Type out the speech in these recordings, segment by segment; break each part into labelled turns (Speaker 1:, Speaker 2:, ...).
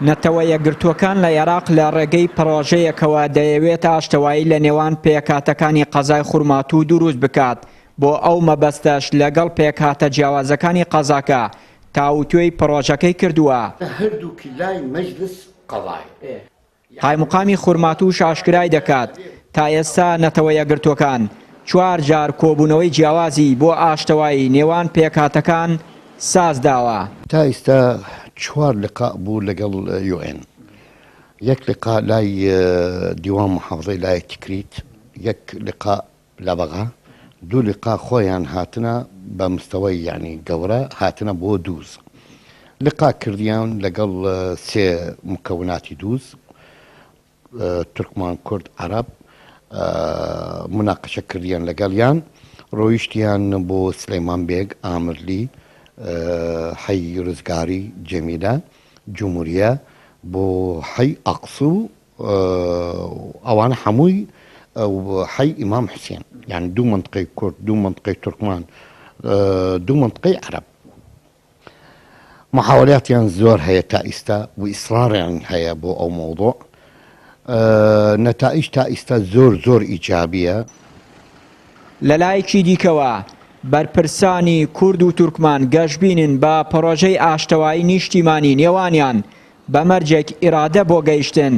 Speaker 1: نەتەوە یەکگرتووەکان لە عێراق لە ڕێگەی پڕۆژەیەکەوە دەیەوێت ئاشتەوایی لە نێوان پێکهاتەکانی قەزای خورماتوو دروست بکات بۆ ئەو مەبەستەش لەگەڵ پێکهاتە جیاوازەکانی قەزاکە تاوتوێی پڕۆژەکەی کردووە.
Speaker 2: هەردووکی لای مەجلس قەڵای
Speaker 1: قایمقامی خورماتوو شاشکرای دەکات تا ئێستا نەتەوە یەکگرتووەکان 4 جار کۆبوونەوەی جیاوازی بۆ ئاشتەوایی نێوان پێکهاتەکان ساز داوە.
Speaker 2: تا ئێستا 4 لقاء بوو لەگەڵ UN. یەک لقاء لای دیوان محافظەی لای تکریت، یەک لقاء لە بەغا، 2 لقاء خۆیان هاتنە بە مستەوەی یعنی گەورە هاتنە بۆ دووز. لقاء کردیان لەگەڵ 3 مکەوناتی دووز، تورکمان، کورد، عەرەب، مناقەشە کردیان لەگەڵیان، ڕۆیشتیان بۆ سلەیمان بێگ، ئامرلی، حەی ڕزگاری، جەمیلە، جمهوریە، بۆ حەی ئەقسو، ئەوانە هەمووی حەی ئیمام حوسێن، یعنی 2 منطقەی کورد، 2 منطقەی تورکمان، 2 منطقەی عەرەب. محاولاتیان زۆر هەیە تا ئێستا و ئیسراریان هەیە بۆ ئەو مەوضوع. نەتائیج تا ئێستا زۆر ئیجابیە.
Speaker 1: لە لایەکی دیکەوە بەرپرسانی کورد و تورکمان گەشتبینن بە پڕۆژەی ئاشتەوایی نیشتیمانی نێوانیان بە مەرجێک ئیرادە بۆ گەیشتن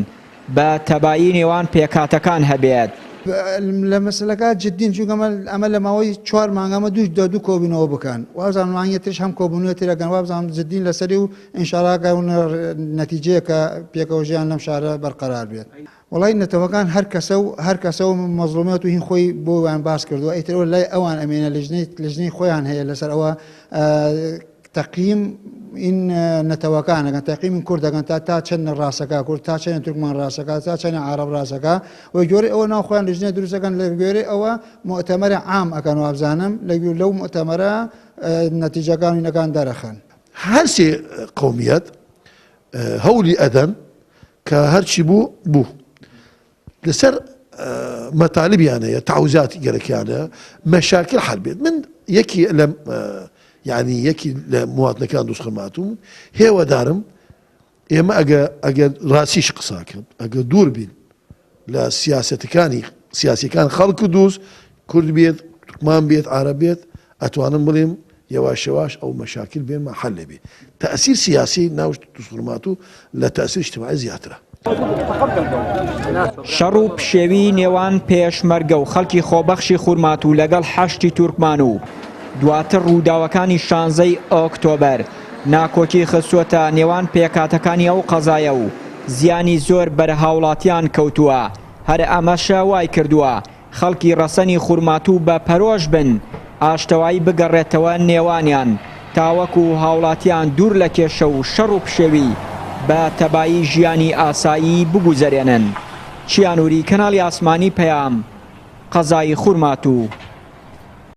Speaker 1: بە تەبایی نێوان پێکهاتەکان هەبێت.
Speaker 3: لە مەسەلەکە جددین چونکە ئەمە لە ماوەی 4 مانگەمە دوو کۆبوونەوە بکەن، وابزانم مانگێتش هەم کۆبوونەوەی تێرەکەن، وابزانم جددین لەسەری و ئینشاڵڵا نەتیجەیە کە پێکەوە ژیان لەم شارە بەرقەرار بێت. وڵی نەتەوەکان هەر کەسە و مەزڵومیەت و هین خۆی بۆیان باس کردووە، ئیترەوە لای ئەوان ئەمێنە لەژنەی خۆیان هەیە لەسەر ئەوە تەقیم این نەتەوەکانەکەن، تەقیمی کوردەکەن تا چەند ڕاستەکە کورد، تا چەند تورکمان ڕاستەکە، تا چەند عەرەب ڕاستەکە، و گوێرەی ئەوە ناوخۆیان لەژنەی دروستەکەن، لە گوێرەی ئەوە مؤتەمەرە عام ئەکەن و ئابزانم لەو مؤتەمەرە نەتیجەکانەکان دەرەخەن.
Speaker 4: هەر سێ قەومیەت هەولی ئەدەن کە هەرچی بوو لەسەر مەتالیبیان هەیە، تعویزاتی گەرەکیانە، مەشاکل حەل بێت. من یەکی لە یعنی یەکی لە مواتنەکان دروست خرماتوم هێوەدارم ئێمە ئەگەر ڕاستیش قساکەن، ئەگەر دوور بین لە سیاسیەکان خەڵک و دروست، کورد بێت، تورکمان بێت، عەرەب بێت، ئەتوانم بڵێم یەواش یەواش ئەو مەشاکل بێنمە حەل لێ بێ. تەئسیر سیاسی ناو دروست خرماتوو لە تەئسیر اجتیماعی زیاترە.
Speaker 1: شەڕ و پشێوی نێوان پێشمەرگە و خەڵکی خۆبەخشی خورماتوو لەگەڵ حەشتی تورکمان و دواتر ڕووداوەکانی 16 ئۆکتۆبەر ناکۆکی خستووەتە نێوان پێکهاتەکانی ئەو قەزایە و زیانی زۆر بەرهاوڵاتیان کەوتووە. هەر ئەمەشە وای کردووە خەڵکی ڕەسەنی خورماتوو بە پەرۆژ بن ئاشتەوایی بگەڕێتەوە نێوانیان تاوەکو هاوڵاتیان دوور لە کێشە و شەڕ و پشێوی بە تەبایی ژیانی ئاسایی بگوزەرێنن. چیانوری، کەناڵی ئاسمانی پەیام، قەزای خورماتوو.